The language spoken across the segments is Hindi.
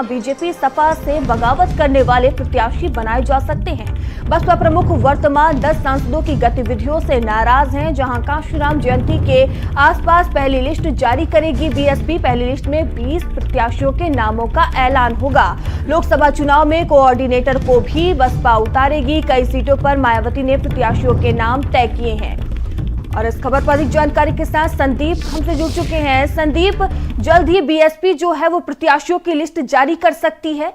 बीजेपी सपा से बगावत करने वाले प्रत्याशी बनाए जा सकते हैं। बसपा प्रमुख वर्तमान 10 सांसदों की गतिविधियों से नाराज हैं। जहां काशीराम जयंती के आसपास पहली लिस्ट जारी करेगी बीएसपी। पहली लिस्ट में 20 प्रत्याशियों के नामों का ऐलान होगा। लोकसभा चुनाव में कोऑर्डिनेटर को भी बसपा उतारेगी। कई सीटों पर मायावती ने प्रत्याशियों के नाम तय किए हैं। और इस खबर पर अधिक जानकारी के साथ संदीप हमसे जुड़ चुके हैं। संदीप, जल्द ही बीएसपी जो है वो प्रत्याशियों की लिस्ट जारी कर सकती है?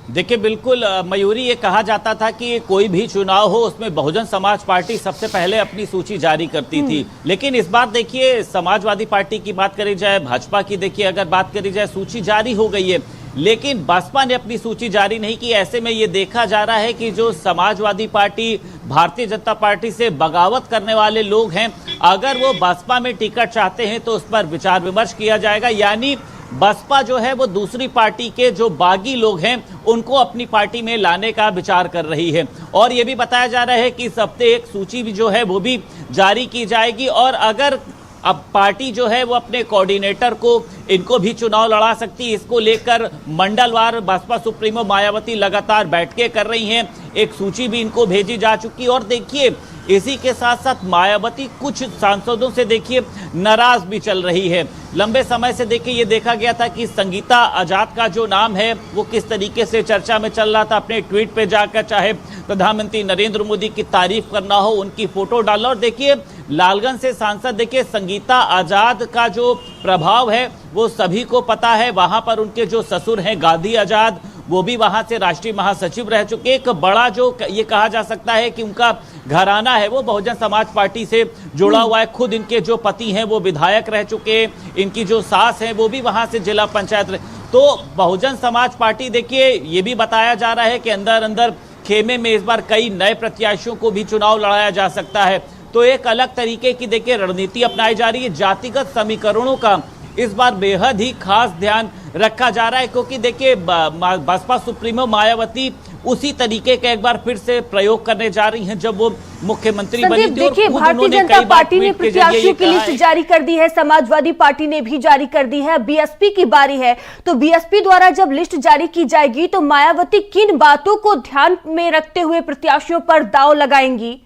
देखिए, बिल्कुल मयूरी, ये कहा जाता था कि कोई भी चुनाव हो उसमें बहुजन समाज पार्टी सबसे पहले अपनी सूची जारी करती थी। लेकिन इस बार देखिए, समाजवादी पार्टी की बात करी जाए, भाजपा की देखिए अगर बात करी जाए, सूची जारी हो गई है, लेकिन बसपा ने अपनी सूची जारी नहीं की। ऐसे में ये देखा जा रहा है कि जो समाजवादी पार्टी, भारतीय जनता पार्टी से बगावत करने वाले लोग हैं, अगर वो बसपा में टिकट चाहते हैं तो उस पर विचार विमर्श किया जाएगा। यानी बसपा जो है वो दूसरी पार्टी के जो बागी लोग हैं उनको अपनी पार्टी में लाने का विचार कर रही है। और ये भी बताया जा रहा है कि इस हफ्ते एक सूची भी जो है वो भी जारी की जाएगी। और अगर अब पार्टी जो है वो अपने कोऑर्डिनेटर को, इनको भी चुनाव लड़ा सकती है, इसको लेकर मंडलवार बसपा सुप्रीमो मायावती लगातार बैठकें कर रही हैं। एक सूची भी इनको भेजी जा चुकी है। और देखिए, इसी के साथ साथ मायावती कुछ सांसदों से देखिए नाराज भी चल रही है। लंबे समय से देखिए ये देखा गया था कि संगीता आजाद का जो नाम है वो किस तरीके से चर्चा में चल रहा था। अपने ट्वीट पे जाकर चाहे प्रधानमंत्री नरेंद्र मोदी की तारीफ करना हो, उनकी फोटो डालना। और देखिए, लालगंज से सांसद देखिए संगीता आजाद का जो प्रभाव है वो सभी को पता है। वहां पर उनके जो ससुर हैं गांधी आजाद, वो भी वहां से राष्ट्रीय महासचिव रह चुके। एक बड़ा जो ये कहा जा सकता है कि उनका घराना है वो बहुजन समाज पार्टी से जुड़ा हुआ है। खुद इनके जो पति हैं वो विधायक रह चुके, इनकी जो सास है वो भी वहां से जिला पंचायत। तो बहुजन समाज पार्टी देखिए, ये भी बताया जा रहा है कि अंदर अंदर खेमे में इस बार कई नए प्रत्याशियों को भी चुनाव लड़ाया जा सकता है। तो एक अलग तरीके की देखिए रणनीति अपनाई जा रही है। जातिगत समीकरणों का इस बार बेहद ही खास ध्यान रखा जा रहा है, क्योंकि देखिए बसपा सुप्रीमो मायावती उसी तरीके का एक बार फिर से प्रयोग करने जा रही हैं जब वो मुख्यमंत्री बनी थी। देखिए, भारतीय जनता पार्टी ने प्रत्याशियों की लिस्ट जारी कर दी है, समाजवादी पार्टी ने भी जारी कर दी है। बीएसपी की बारी है, तो बीएसपी द्वारा जब लिस्ट जारी की जाएगी तो मायावती किन बातों को ध्यान में रखते हुए प्रत्याशियों पर दांव लगाएंगी?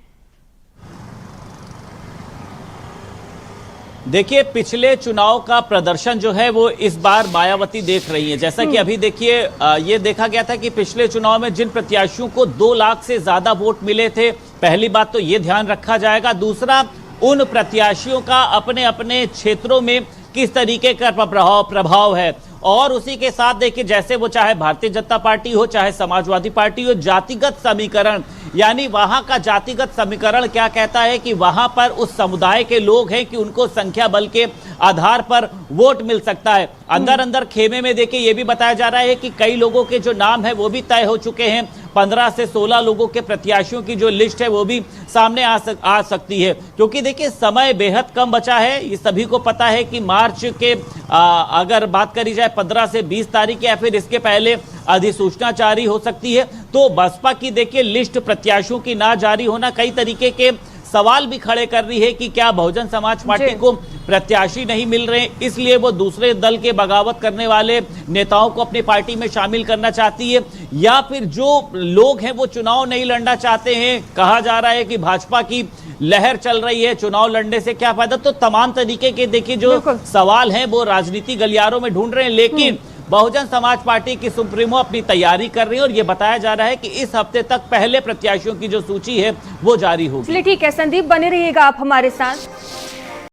देखिए, पिछले चुनाव का प्रदर्शन जो है वो इस बार मायावती देख रही है। जैसा कि अभी देखिए, ये देखा गया था कि पिछले चुनाव में जिन प्रत्याशियों को 2 लाख से ज्यादा वोट मिले थे, पहली बात तो ये ध्यान रखा जाएगा। दूसरा, उन प्रत्याशियों का अपने अपने क्षेत्रों में किस तरीके का प्रभाव है। और उसी के साथ देखिए, जैसे वो चाहे भारतीय जनता पार्टी हो चाहे समाजवादी पार्टी हो, जातिगत समीकरण, यानी वहां का जातिगत समीकरण क्या कहता है कि वहां पर उस समुदाय के लोग हैं कि उनको संख्या बल के आधार पर वोट मिल सकता है। अंदर अंदर खेमे में देखिए ये भी बताया जा रहा है कि कई लोगों के जो नाम है वो भी तय हो चुके हैं। 15 से 16 लोगों के प्रत्याशियों की जो लिस्ट है वो भी सामने आ सकती है, क्योंकि देखिए समय बेहद कम बचा है। ये सभी को पता है कि मार्च के अगर बात करी जाए 15 से 20 तारीख या फिर इसके पहले अधिसूचना जारी हो सकती है। तो बसपा की देखिए लिस्ट प्रत्याशियों की ना जारी होना कई तरीके के सवाल भी खड़े कर रही है कि क्या बहुजन समाज पार्टी को प्रत्याशी नहीं मिल रहे, इसलिए वो दूसरे दल के बगावत करने वाले नेताओं को अपनी पार्टी में शामिल करना चाहती है, या फिर जो लोग हैं वो चुनाव नहीं लड़ना चाहते हैं। कहा जा रहा है कि भाजपा की लहर चल रही है, चुनाव लड़ने से क्या फायदा। तो तमाम तरीके के देखिए जो सवाल हैं वो राजनीति गलियारों में ढूंढ रहे हैं। लेकिन बहुजन समाज पार्टी की सुप्रीमो अपनी तैयारी कर रही है और ये बताया जा रहा है कि इस हफ्ते तक पहले प्रत्याशियों की जो सूची है वो जारी होगी। चलिए ठीक है संदीप, बने रहिएगा आप हमारे साथ।